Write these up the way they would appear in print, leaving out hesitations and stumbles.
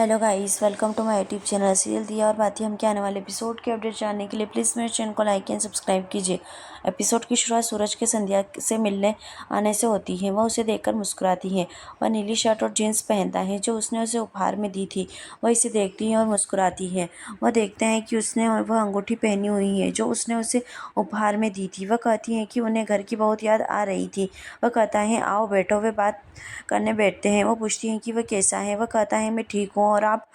Hello guys, welcome to my YouTube channel serial Diya Aur बाती। हम के आने वाले एपिसोड के अपडेट जानने के लिए प्लीज़ मेरे चैनल को लाइक एंड सब्सक्राइब कीजिए। एपिसोड की शुरुआत सूरज के संध्या से मिलने आने से होती है। वह उसे देखकर मुस्कुराती है। वह नीली शर्ट और जीन्स पहनता है जो उसने उसे उपहार में दी थी। वह इसे देखती है और मुस्कुराती है। वह देखते हैं कि उसने वह अंगूठी पहनी हुई है जो उसने उसे उपहार में दी थी। वह कहती है कि उन्हें घर की बहुत याद आ रही थी। वह कहता है, आओ बैठो। वे बात करने बैठते हैं। वो पूछती हैं कि वह कैसा है। वह कहता है, मैं ठीक हूँ, और आप?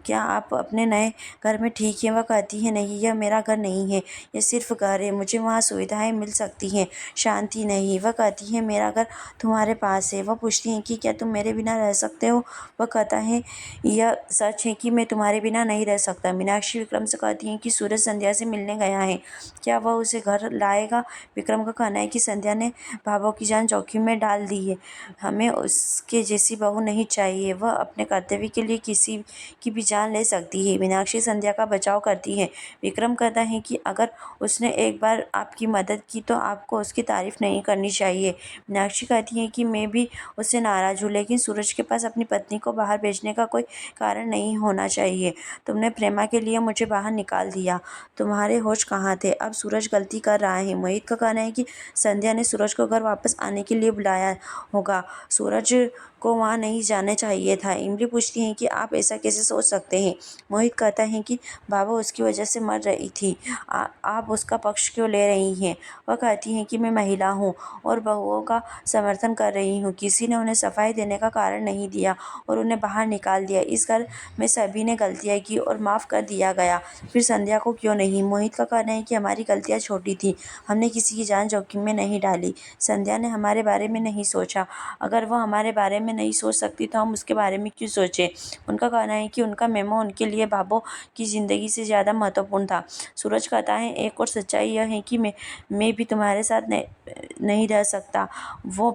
क्या आप अपने नए घर में ठीक हैं? वह कहती है, नहीं, यह मेरा घर नहीं है, यह सिर्फ घर है। मुझे वहाँ सुविधाएं मिल सकती हैं, शांति नहीं। वह कहती है, मेरा घर तुम्हारे पास है। वह पूछती हैं कि क्या तुम मेरे बिना रह सकते हो? वह कहता है, यह सच है कि मैं तुम्हारे बिना नहीं रह सकता। मीनाक्षी विक्रम से कहती है कि सूरज संध्या से मिलने गया है, क्या वह उसे घर लाएगा? विक्रम का कहना है कि संध्या ने भाभो की जान जोखिम में डाल दी है। हमें उसके जैसी बहू नहीं चाहिए। वह अपने कर्तव्य के लिए किसी की भी जान ले सकती है। मीनाक्षी संध्या का बचाव करती है। विक्रम कहता है कि अगर उसने एक बार आपकी मदद की तो आपको उसकी तारीफ नहीं करनी चाहिए। मीनाक्षी कहती है कि मैं भी उससे नाराज हूँ, लेकिन सूरज के पास अपनी पत्नी को बाहर भेजने का कोई कारण नहीं होना चाहिए। तुमने प्रेमा के लिए मुझे बाहर निकाल दिया, तुम्हारे होश कहाँ थे? अब सूरज गलती कर रहा है। मोहित का कहना है कि संध्या ने सूरज को घर वापस आने के लिए बुलाया होगा। सूरज को वहाँ नहीं जाना चाहिए था। इमली पूछती है कि आप ऐसा कैसे सोच सकते हैं? मोहित कहता है कि बाबा उसकी वजह से मर रही थी, आप उसका पक्ष क्यों ले रही हैं? वह कहती हैं कि मैं महिला हूँ और बहुओं का समर्थन कर रही हूँ। किसी ने उन्हें सफाई देने का कारण नहीं दिया और उन्हें बाहर निकाल दिया। इस घर में सभी ने गलतियाँ की और माफ़ कर दिया गया, फिर संध्या को क्यों नहीं? मोहित का कहना है कि हमारी गलतियाँ छोटी थी, हमने किसी की जान जोखिम में नहीं डाली। संध्या ने हमारे बारे में नहीं सोचा। अगर वह हमारे बारे में नहीं सोच सकती तो हम उसके बारे में क्यों सोचें? उनका कहना है कि उनका मेमो उनके लिए भाभो की ज़िंदगी से ज़्यादा महत्वपूर्ण था। सूरज कहता है, एक और सच्चाई यह है कि मैं भी तुम्हारे साथ नहीं रह सकता। वो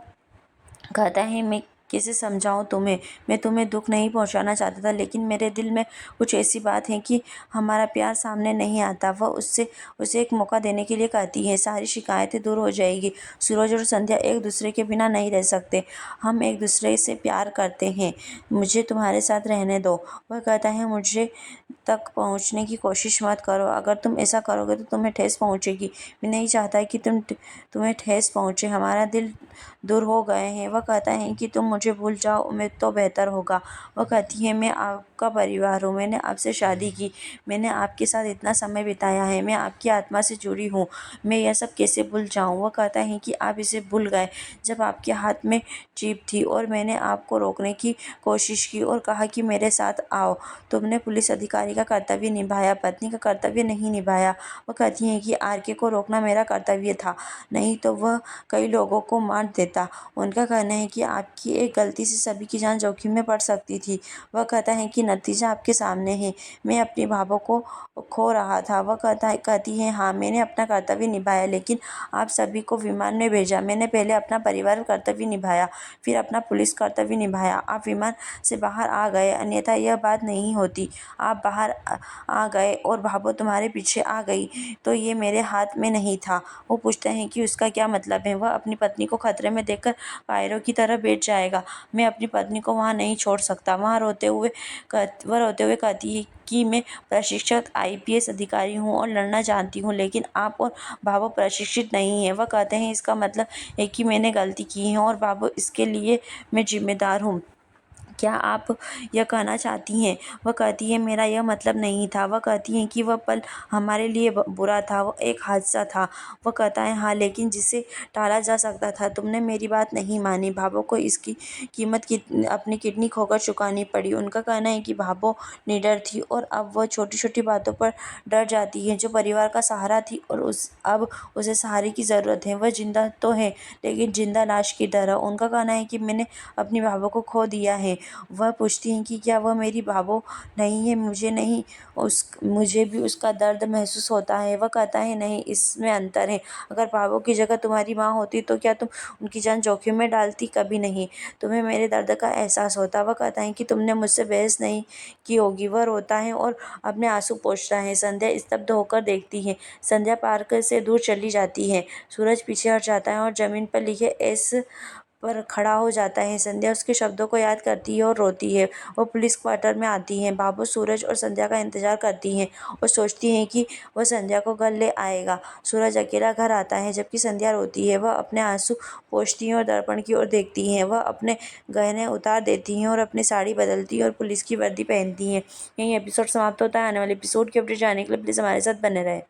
कहता है, मैं कैसे समझाऊं तुम्हें? मैं तुम्हें दुख नहीं पहुंचाना चाहता था, लेकिन मेरे दिल में कुछ ऐसी बात है कि हमारा प्यार सामने नहीं आता। वह उसे एक मौका देने के लिए कहती है, सारी शिकायतें दूर हो जाएगी। सूरज और संध्या एक दूसरे के बिना नहीं रह सकते। हम एक दूसरे से प्यार करते हैं, मुझे तुम्हारे साथ रहने दो। वह कहता है, मुझे तक पहुंचने की कोशिश मत करो। अगर तुम ऐसा करोगे तो तुम्हें ठेस पहुंचेगी। मैं नहीं चाहता कि तुम्हें ठेस पहुंचे। हमारा दिल दूर हो गए हैं। वह कहता है कि तुम मुझे भूल जाओ, मैं तो बेहतर होगा। वह कहती है, मैं आपका परिवार हूँ, मैंने आपसे शादी की, मैंने आपके साथ इतना समय बिताया है, मैं आपकी आत्मा से जुड़ी हूँ, मैं यह सब कैसे भूल जाऊँ? वह कहता है कि आप इसे भूल गए जब आपके हाथ में जीप थी और मैंने आपको रोकने की कोशिश की और कहा कि मेरे साथ आओ। तुमने पुलिस अधिकारी का कर्तव्य निभाया, पत्नी का कर्तव्य नहीं निभाया। वह कहती है कि आरके को रोकना मेरा कर्तव्य था, नहीं तो वह कई लोगों को मार देता। उनका कहना है कि आपकी एक गलती से सभी की जान जोखिम में पड़ सकती थी। वह कहता है कि नतीजा आपके सामने है, मैं अपनी भावों को खो रहा था। वह कहती है, हाँ, मैंने अपना कर्तव्य निभाया, लेकिन आप सभी को विमान में भेजा। मैंने पहले अपना परिवार कर्तव्य निभाया, फिर अपना पुलिस कर्तव्य निभाया। आप विमान से बाहर आ गए, अन्यथा यह बात नहीं होती। आप बाहर आ गए और भाभो तुम्हारे पीछे आ गई, तो ये मेरे हाथ में नहीं था। वो पूछते हैं कि उसका क्या मतलब है? वह अपनी पत्नी को खतरे में देखकर कायरों की तरह बैठ जाएगा। मैं अपनी पत्नी को वहाँ नहीं छोड़ सकता। वह रोते हुए कहती है कि मैं प्रशिक्षित आईपीएस अधिकारी हूँ और लड़ना जानती हूँ, लेकिन आप और भाभो प्रशिक्षित नहीं है। वह कहते हैं, इसका मतलब है कि मैंने गलती की है और भाभो इसके लिए मैं जिम्मेदार हूँ। क्या आप यह कहना चाहती हैं? वह कहती है, मेरा यह मतलब नहीं था। वह कहती हैं कि वह पल हमारे लिए बुरा था, वो एक हादसा था। वह कहता है, हाँ, लेकिन जिसे टाला जा सकता था। तुमने मेरी बात नहीं मानी। भाभो को इसकी कीमत अपनी किडनी खोकर चुकानी पड़ी। उनका कहना है कि भाभो निडर थी और अब वह छोटी छोटी बातों पर डर जाती है, जो परिवार का सहारा थी और अब उसे सहारे की ज़रूरत है। वह जिंदा तो है, लेकिन जिंदा लाश की तरह। उनका कहना है कि मैंने अपनी भाभो को खो दिया है। वह पूछती हैं कि क्या वह मेरी भाभो नहीं है? मुझे नहीं, मुझे भी उसका दर्द महसूस होता है। वह कहता है, नहीं, इसमें अंतर है। अगर भाभो की जगह तुम्हारी माँ होती तो क्या तुम उनकी जान जोखिम में डालती? कभी नहीं। तुम्हें मेरे दर्द का एहसास होता। वह कहता है कि तुमने मुझसे बहस नहीं की होगी। वह रोता है और अपने आंसू पोंछता है। संध्या स्तब्ध होकर देखती है। संध्या पार्क से दूर चली जाती है। सूरज पीछे हट जाता है और जमीन पर लिखे एस पर खड़ा हो जाता है। संध्या उसके शब्दों को याद करती है और रोती है। वो पुलिस क्वार्टर में आती है। बाबू सूरज और संध्या का इंतजार करती हैं और सोचती हैं कि वह संध्या को घर ले आएगा। सूरज अकेला घर आता है जबकि संध्या रोती है। वह अपने आंसू पोंछती है और दर्पण की ओर देखती है। वह अपने गहने उतार देती हैं और अपनी साड़ी बदलती है और पुलिस की वर्दी पहनती हैं। यही एपिसोड समाप्त होता है। आने वाले एपिसोड की अपडेट जानने के लिए प्लीज़ हमारे साथ बने रहें।